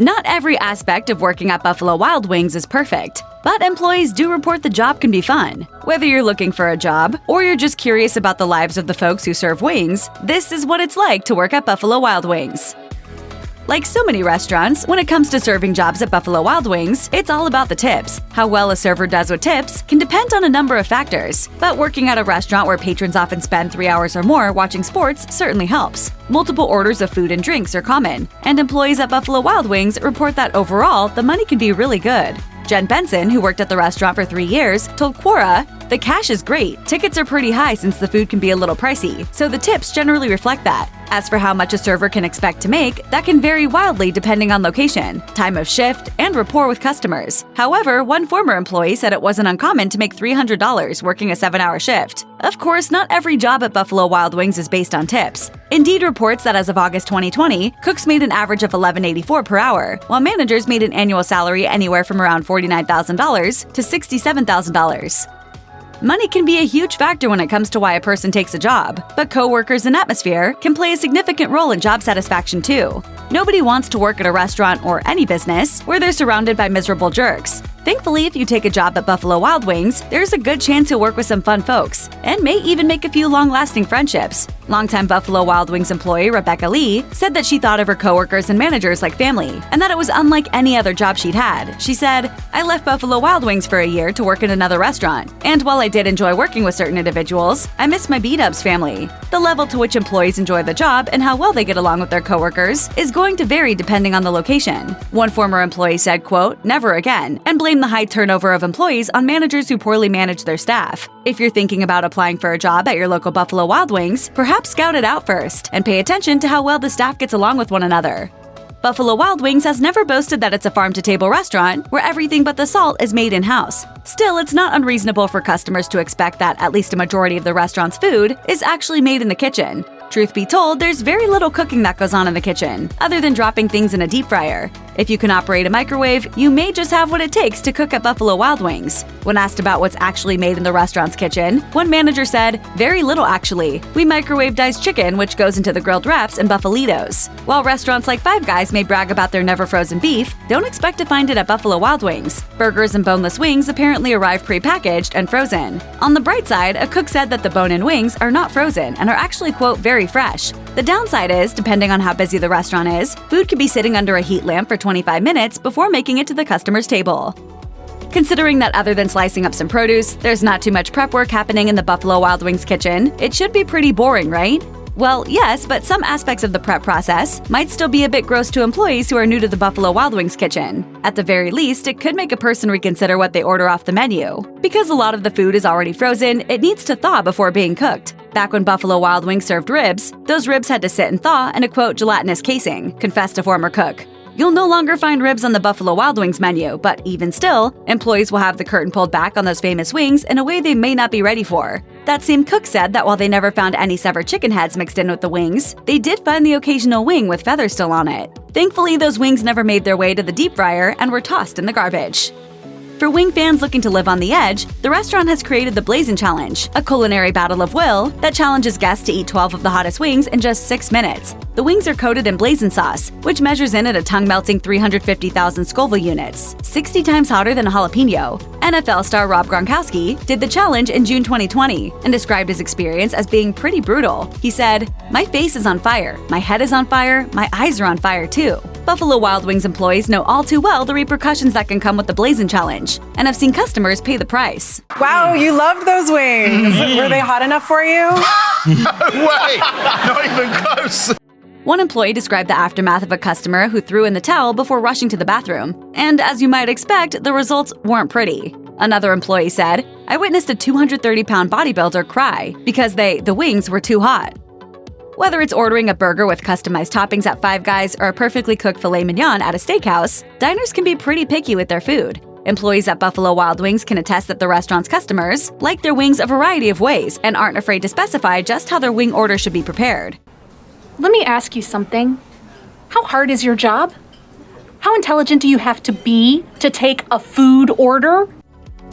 Not every aspect of working at Buffalo Wild Wings is perfect, but employees do report the job can be fun. Whether you're looking for a job or you're just curious about the lives of the folks who serve wings, this is what it's like to work at Buffalo Wild Wings. Like so many restaurants, when it comes to serving jobs at Buffalo Wild Wings, it's all about the tips. How well a server does with tips can depend on a number of factors, but working at a restaurant where patrons often spend 3 hours or more watching sports certainly helps. Multiple orders of food and drinks are common, and employees at Buffalo Wild Wings report that overall, the money can be really good. Jen Benson, who worked at the restaurant for 3 years, told Quora, "The cash is great. Tickets are pretty high since the food can be a little pricey, so the tips generally reflect that. As for how much a server can expect to make, that can vary wildly depending on location, time of shift, and rapport with customers. However, one former employee said it wasn't uncommon to make $300 working a 7-hour shift. Of course, not every job at Buffalo Wild Wings is based on tips. Indeed reports that as of August 2020, cooks made an average of $11.84 per hour, while managers made an annual salary anywhere from around $49,000 to $67,000. Money can be a huge factor when it comes to why a person takes a job, but coworkers and atmosphere can play a significant role in job satisfaction too. Nobody wants to work at a restaurant or any business where they're surrounded by miserable jerks. Thankfully, if you take a job at Buffalo Wild Wings, there's a good chance you'll work with some fun folks, and may even make a few long-lasting friendships. Longtime Buffalo Wild Wings employee Rebecca Lee said that she thought of her coworkers and managers like family, and that it was unlike any other job she'd had. She said, "I left Buffalo Wild Wings for a year to work in another restaurant, and while I did enjoy working with certain individuals, I miss my B-dubs family." The level to which employees enjoy the job and how well they get along with their coworkers is going to vary depending on the location. One former employee said, quote, "Never again," and blamed the high turnover of employees on managers who poorly manage their staff. If you're thinking about applying for a job at your local Buffalo Wild Wings, perhaps scout it out first and pay attention to how well the staff gets along with one another. Buffalo Wild Wings has never boasted that it's a farm-to-table restaurant where everything but the salt is made in-house. Still, it's not unreasonable for customers to expect that at least a majority of the restaurant's food is actually made in the kitchen. Truth be told, there's very little cooking that goes on in the kitchen, other than dropping things in a deep fryer. If you can operate a microwave, you may just have what it takes to cook at Buffalo Wild Wings. When asked about what's actually made in the restaurant's kitchen, one manager said, "Very little actually. We microwave diced chicken, which goes into the grilled wraps and Buffalitos." While restaurants like Five Guys may brag about their never-frozen beef, don't expect to find it at Buffalo Wild Wings. Burgers and boneless wings apparently arrive pre-packaged and frozen. On the bright side, a cook said that the bone-in wings are not frozen and are actually, quote, "very fresh." The downside is, depending on how busy the restaurant is, food could be sitting under a heat lamp for 25 minutes before making it to the customer's table. Considering that other than slicing up some produce, there's not too much prep work happening in the Buffalo Wild Wings kitchen, it should be pretty boring, right? Well, yes, but some aspects of the prep process might still be a bit gross to employees who are new to the Buffalo Wild Wings kitchen. At the very least, it could make a person reconsider what they order off the menu. Because a lot of the food is already frozen, it needs to thaw before being cooked. Back when Buffalo Wild Wings served ribs, those ribs had to sit and thaw in a, quote, "gelatinous casing," confessed a former cook. You'll no longer find ribs on the Buffalo Wild Wings menu, but even still, employees will have the curtain pulled back on those famous wings in a way they may not be ready for. That same cook said that while they never found any severed chicken heads mixed in with the wings, they did find the occasional wing with feathers still on it. Thankfully, those wings never made their way to the deep fryer and were tossed in the garbage. For wing fans looking to live on the edge, the restaurant has created the Blazin Challenge, a culinary battle of will that challenges guests to eat 12 of the hottest wings in just 6 minutes. The wings are coated in Blazin sauce, which measures in at a tongue-melting 350,000 Scoville units, 60 times hotter than a jalapeno. NFL star Rob Gronkowski did the challenge in June 2020 and described his experience as being pretty brutal. He said, "My face is on fire, my head is on fire, my eyes are on fire too." Buffalo Wild Wings employees know all too well the repercussions that can come with the Blazin Challenge, and have seen customers pay the price. Wow, you loved those wings. Were they hot enough for you? No way! Not even close! One employee described the aftermath of a customer who threw in the towel before rushing to the bathroom, and as you might expect, the results weren't pretty. Another employee said, "I witnessed a 230-pound bodybuilder cry because the wings were too hot." Whether it's ordering a burger with customized toppings at Five Guys or a perfectly cooked filet mignon at a steakhouse, diners can be pretty picky with their food. Employees at Buffalo Wild Wings can attest that the restaurant's customers like their wings a variety of ways and aren't afraid to specify just how their wing order should be prepared. Let me ask you something. How hard is your job? How intelligent do you have to be to take a food order?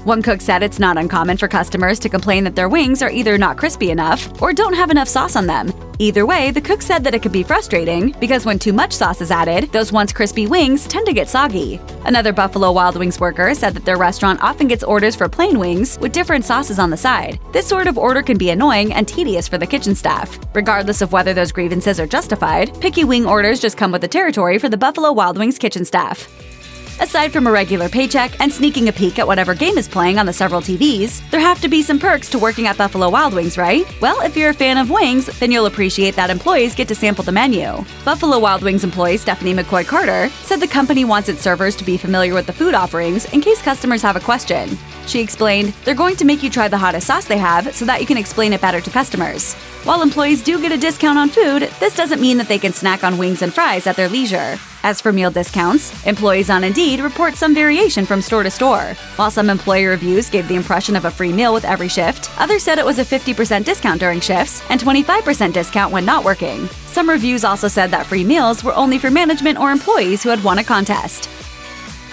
One cook said it's not uncommon for customers to complain that their wings are either not crispy enough or don't have enough sauce on them. Either way, the cook said that it could be frustrating because when too much sauce is added, those once crispy wings tend to get soggy. Another Buffalo Wild Wings worker said that their restaurant often gets orders for plain wings with different sauces on the side. This sort of order can be annoying and tedious for the kitchen staff. Regardless of whether those grievances are justified, picky wing orders just come with the territory for the Buffalo Wild Wings kitchen staff. Aside from a regular paycheck and sneaking a peek at whatever game is playing on the several TVs, there have to be some perks to working at Buffalo Wild Wings, right? Well, if you're a fan of wings, then you'll appreciate that employees get to sample the menu. Buffalo Wild Wings employee Stephanie McCoy-Carter said the company wants its servers to be familiar with the food offerings in case customers have a question. She explained, "They're going to make you try the hottest sauce they have so that you can explain it better to customers." While employees do get a discount on food, this doesn't mean that they can snack on wings and fries at their leisure. As for meal discounts, employees on Indeed report some variation from store to store. While some employee reviews gave the impression of a free meal with every shift, others said it was a 50% discount during shifts and 25% discount when not working. Some reviews also said that free meals were only for management or employees who had won a contest.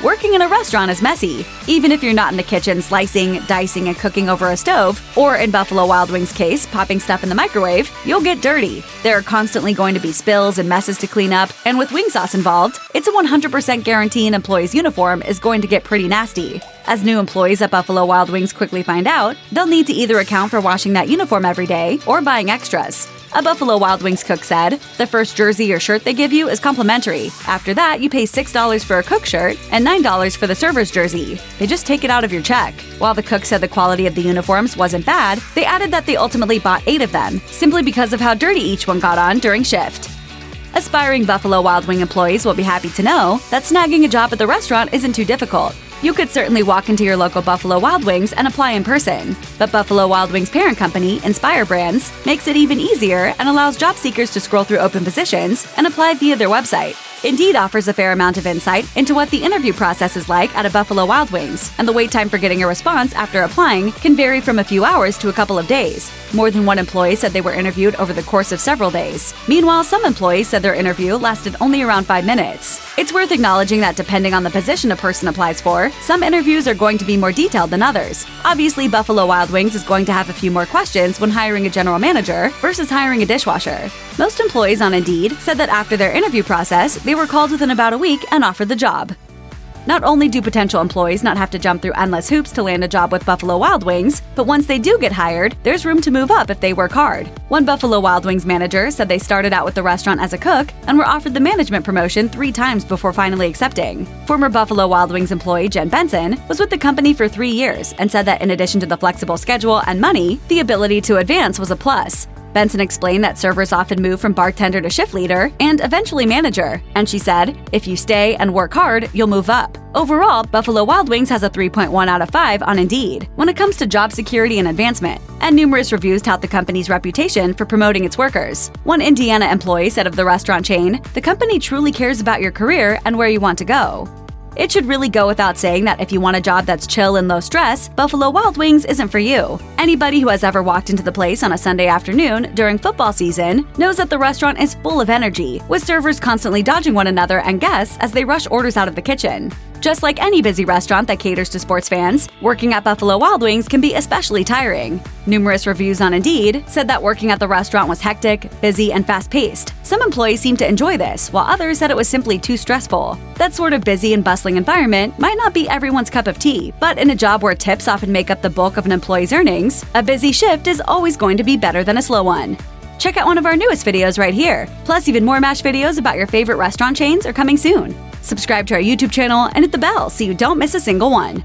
Working in a restaurant is messy. Even if you're not in the kitchen slicing, dicing, and cooking over a stove, or in Buffalo Wild Wings' case, popping stuff in the microwave, you'll get dirty. There are constantly going to be spills and messes to clean up, and with wing sauce involved, it's a 100% guarantee an employee's uniform is going to get pretty nasty. As new employees at Buffalo Wild Wings quickly find out, they'll need to either account for washing that uniform every day or buying extras. A Buffalo Wild Wings cook said, "The first jersey or shirt they give you is complimentary. After that, you pay $6 for a cook shirt and $9 for the server's jersey. They just take it out of your check." While the cook said the quality of the uniforms wasn't bad, they added that they ultimately bought 8 of them, simply because of how dirty each one got on during shift. Aspiring Buffalo Wild Wing employees will be happy to know that snagging a job at the restaurant isn't too difficult. You could certainly walk into your local Buffalo Wild Wings and apply in person, but Buffalo Wild Wings' parent company, Inspire Brands, makes it even easier and allows job seekers to scroll through open positions and apply via their website. Indeed offers a fair amount of insight into what the interview process is like at a Buffalo Wild Wings, and the wait time for getting a response after applying can vary from a few hours to a couple of days. More than one employee said they were interviewed over the course of several days. Meanwhile, some employees said their interview lasted only around 5 minutes. It's worth acknowledging that depending on the position a person applies for, some interviews are going to be more detailed than others. Obviously, Buffalo Wild Wings is going to have a few more questions when hiring a general manager versus hiring a dishwasher. Most employees on Indeed said that after their interview process, they were called within about a week and offered the job. Not only do potential employees not have to jump through endless hoops to land a job with Buffalo Wild Wings, but once they do get hired, there's room to move up if they work hard. One Buffalo Wild Wings manager said they started out with the restaurant as a cook and were offered the management promotion 3 times before finally accepting. Former Buffalo Wild Wings employee Jen Benson was with the company for 3 years and said that in addition to the flexible schedule and money, the ability to advance was a plus. Benson explained that servers often move from bartender to shift leader and eventually manager, and she said, "If you stay and work hard, you'll move up." Overall, Buffalo Wild Wings has a 3.1 out of 5 on Indeed when it comes to job security and advancement, and numerous reviews tout the company's reputation for promoting its workers. One Indiana employee said of the restaurant chain, "The company truly cares about your career and where you want to go." It should really go without saying that if you want a job that's chill and low stress, Buffalo Wild Wings isn't for you. Anybody who has ever walked into the place on a Sunday afternoon during football season knows that the restaurant is full of energy, with servers constantly dodging one another and guests as they rush orders out of the kitchen. Just like any busy restaurant that caters to sports fans, working at Buffalo Wild Wings can be especially tiring. Numerous reviews on Indeed said that working at the restaurant was hectic, busy, and fast-paced. Some employees seemed to enjoy this, while others said it was simply too stressful. That sort of busy and bustling environment might not be everyone's cup of tea, but in a job where tips often make up the bulk of an employee's earnings, a busy shift is always going to be better than a slow one. Check out one of our newest videos right here. Plus, even more MASH videos about your favorite restaurant chains are coming soon. Subscribe to our YouTube channel and hit the bell so you don't miss a single one.